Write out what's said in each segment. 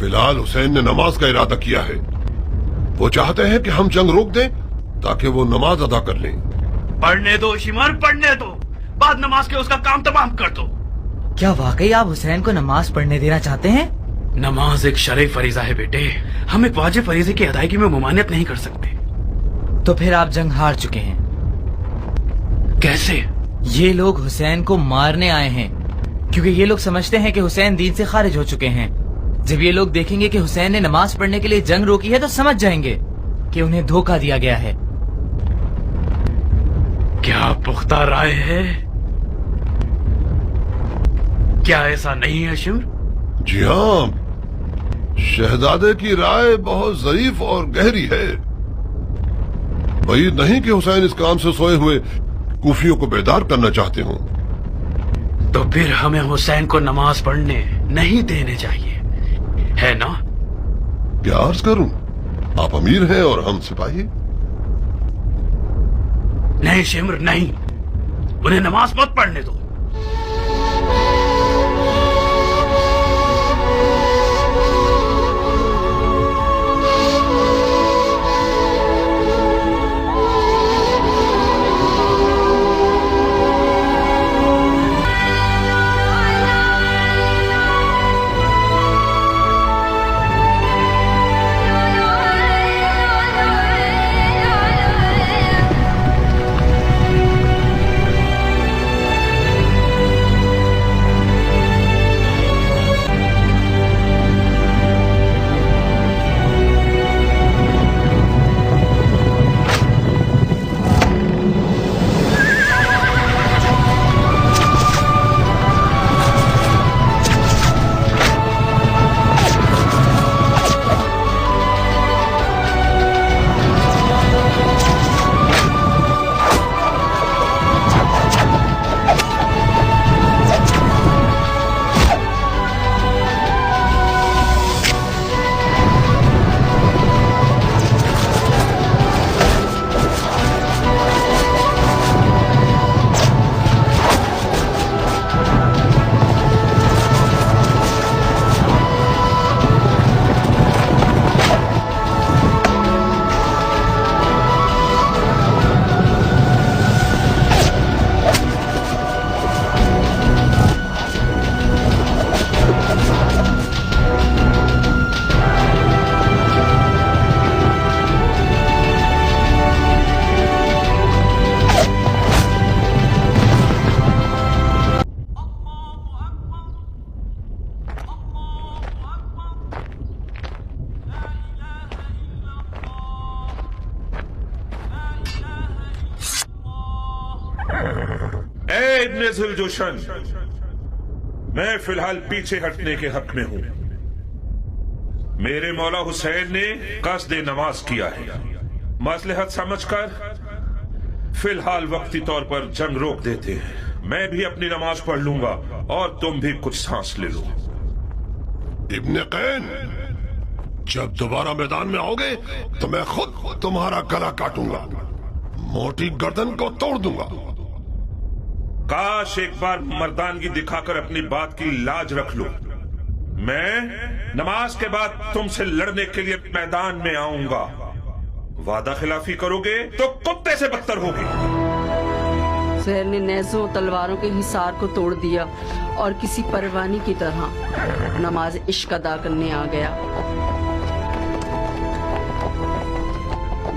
فی الحال حسین نے نماز کا ارادہ کیا ہے. وہ چاہتے ہیں کہ ہم جنگ روک دیں تاکہ وہ نماز ادا کر لیں. پڑھنے دو شمر، پڑھنے دو، بعد نماز کے اس کا کام تمام کر دو. کیا واقعی آپ حسین کو نماز پڑھنے دینا چاہتے ہیں؟ نماز ایک شرعی فریضہ ہے بیٹے، ہم ایک واجب فریضے کی ادائیگی میں ممانعت نہیں کر سکتے. تو پھر آپ جنگ ہار چکے ہیں. کیسے؟ یہ لوگ حسین کو مارنے آئے ہیں کیونکہ یہ لوگ سمجھتے ہیں کہ حسین دین سے خارج ہو چکے ہیں. جب یہ لوگ دیکھیں گے کہ حسین نے نماز پڑھنے کے لیے جنگ روکی ہے تو سمجھ جائیں گے کہ انہیں دھوکہ دیا گیا ہے. کیا پختہ رائے ہے؟ کیا ایسا نہیں ہے شمر؟ جی ہاں، شہزادے کی رائے بہت ظریف اور گہری ہے. بعید نہیں کہ حسین اس کام سے سوئے ہوئے کوفیوں کو بیدار کرنا چاہتے ہوں. تو پھر ہمیں حسین کو نماز پڑھنے نہیں دینے چاہیے، ہے نا؟ کیا عرض کروں، آپ امیر ہیں اور ہم سپاہی. نہیں شمر نہیں، انہیں نماز مت پڑھنے دو. ابن ذوالجوشن، میں فی الحال پیچھے ہٹنے کے حق میں ہوں. میرے مولا حسین نے قصد نماز کیا ہے. مصلحت سمجھ کر فی الحال وقتی طور پر جنگ روک دیتے ہیں. میں بھی اپنی نماز پڑھ لوں گا اور تم بھی کچھ سانس لے لو. ابن قین، جب دوبارہ میدان میں آؤ گے تو میں خود تمہارا گلا کاٹوں گا، موٹی گردن کو توڑ دوں گا. کاش ایک بار مردانگی دکھا کر اپنی بات کی لاج رکھ لو. میں نماز کے بعد تم سے لڑنے کے لیے میدان میں آؤں گا. وعدہ خلافی کرو گے تو کتے سے بدتر ہوگی. زہر نے نیزوں تلواروں کے حصار کو توڑ دیا اور کسی پروانی کی طرح نماز عشق ادا کرنے آ گیا.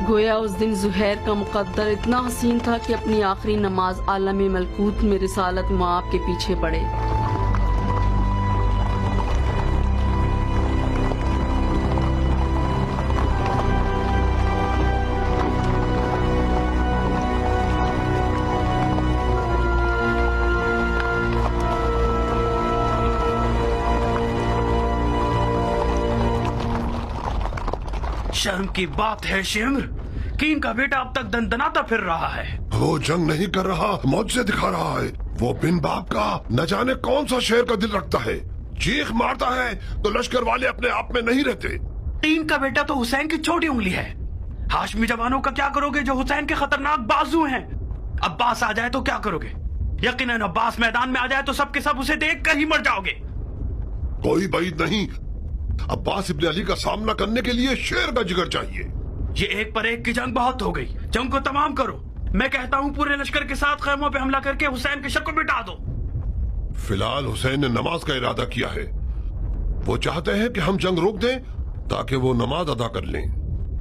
گویا اس دن زہیر کا مقدر اتنا حسین تھا کہ اپنی آخری نماز عالم ملکوت میں رسالت مآب کے پیچھے پڑے. شرم کی بات ہے شمر کہ ان کا بیٹا اب تک دندناتا پھر رہا ہے. وہ جنگ نہیں کر رہا، معجزے دکھا رہا ہے. وہ بن باپ کا نہ جانے کون سا شیر کا دل رکھتا ہے. چیخ مارتا ہے تو لشکر والے اپنے آپ میں نہیں رہتے. ان کا بیٹا تو حسین کی چھوٹی انگلی ہے. ہاشمی جوانوں کا کیا کرو گے جو حسین کے خطرناک بازو ہیں؟ عباس آ جائے تو کیا کرو گے؟ یقیناً عباس میدان میں آ جائے تو سب کے سب اسے دیکھ کر ہی مر جاؤ گے. کوئی بعید نہیں अब्बास इब्न अली का सामना करने के लिए शेर का जिगर चाहिए। ये एक पर एक की जंग बहुत हो गई, जंग को तमाम करो। मैं कहता हूँ पूरे लश्कर के साथ खैमों पे हमला करके हुसैन के शक को मिटा दो। फिलहाल हुसैन ने नमाज का इरादा किया है। वो चाहते हैं कि हम जंग रोक दें ताकि वो नमाज अदा कर लें।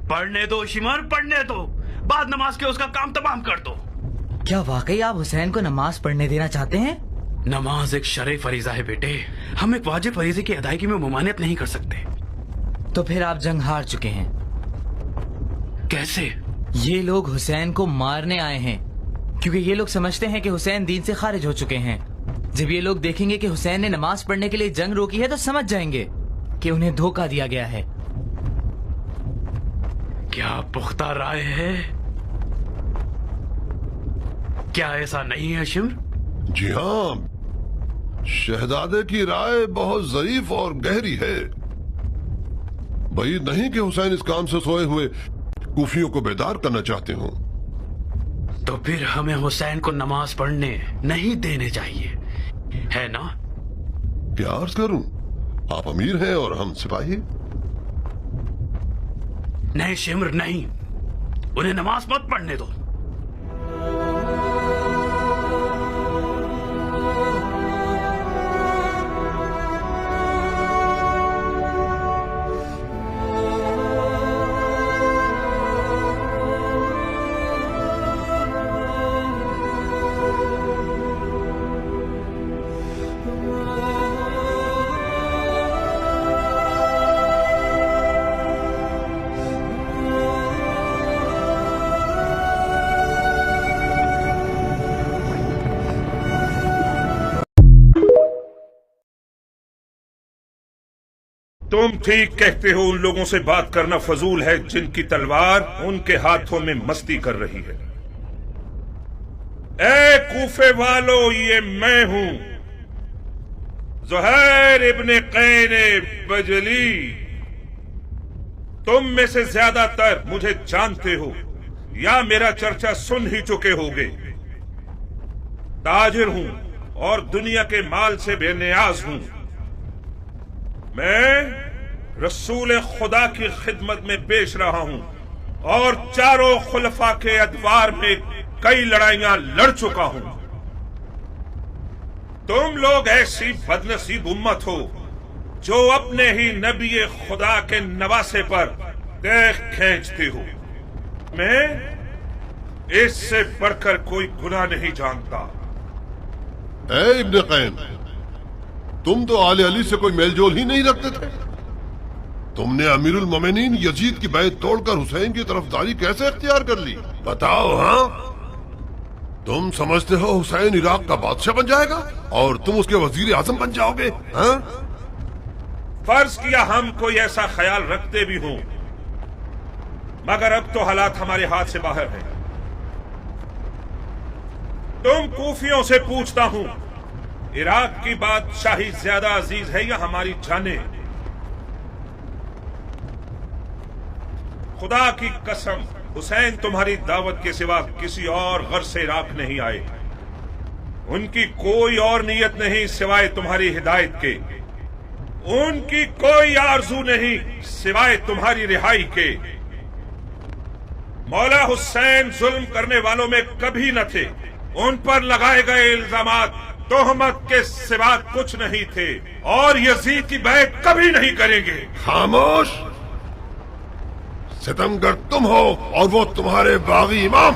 पढ़ने दो शिमर, पढ़ने दो, बाद नमाज के उसका काम तमाम कर दो। क्या वाकई आप हुसैन को नमाज पढ़ने देना चाहते हैं? नमाज एक शरई फरीजा है बेटे, हम एक वाजिब फरीजे की अदायगी में मुमानियत नहीं कर सकते। तो फिर आप जंग हार चुके हैं। कैसे? ये लोग हुसैन को मारने आए हैं, क्योंकि ये लोग समझते हैं कि हुसैन दीन से खारिज हो चुके हैं। जब ये लोग देखेंगे कि हुसैन ने नमाज पढ़ने के लिए जंग रोकी है तो समझ जाएंगे कि उन्हें धोखा दिया गया है। क्या पुख्ता राय है? क्या ऐसा नहीं है शिमर? जी हाँ, शहजादे की राय बहुत ज़रीफ और गहरी है। भाई नहीं कि हुसैन इस काम से सोए हुए कूफियों को बेदार करना चाहते हो। तो फिर हमें हुसैन को नमाज पढ़ने नहीं देने चाहिए, है ना? क्या अर्ज करूं, आप अमीर हैं और हम सिपाही। नहीं शिमर नहीं, उन्हें नमाज मत पढ़ने दो। तुम ठीक कहते हो, उन लोगों से बात करना फजूल है जिनकी तलवार उनके हाथों में मस्ती कर रही है। ए कूफे वालों, ये मैं हूं ज़ुहैर इब्न कैन बजली। तुम में से ज्यादातर मुझे जानते हो या मेरा चर्चा सुन ही चुके होगे। ताजिर हूं और दुनिया के माल से बेनियाज हूं। मैं रसूल खुदा की खिदमत में पेश रहा हूं और चारों खुलफा के अदवार में कई लड़ाइयां लड़ चुका हूं। तुम लोग ऐसी बदनसीब उम्मत हो जो अपने ही नबी खुदा के नवासे पर देख खींचते हो। मैं इससे बढ़कर कोई गुनाह नहीं जानता। ए इब्न कैन, तुम तो आले अली से कोई मेलजोल ही नहीं रखते थे। तुमने अमीरुल मोमिनीन यजीद की बैत तोड़कर हुसैन की तरफदारी कैसे इख्तियार कर ली? बताओ। हाँ, तुम समझते हो हुसैन इराक का बादशाह बन जाएगा और तुम उसके वजीर आजम बन जाओगे? हाँ? फर्ज किया हम कोई ऐसा ख्याल रखते भी हों, मगर अब तो हालात हमारे हाथ से बाहर हैं। तुम कूफियों से पूछता हूं, इराक की बादशाही ज्यादा अजीज है या हमारी जानें? खुदा की कसम, हुसैन तुम्हारी दावत के सिवा किसी और गर्ज से इराक नहीं आए। उनकी कोई और नीयत नहीं सिवाय तुम्हारी हिदायत के। उनकी कोई आरजू नहीं सिवाय तुम्हारी रिहाई के। मौला हुसैन जुल्म करने वालों में कभी न थे। उन पर लगाए गए इल्जामात तोहमत के सिवा कुछ नहीं थे और यजीद की बैत कभी नहीं करेंगे। खामोश, सितमगर तुम हो और वो तुम्हारे बागी इमाम।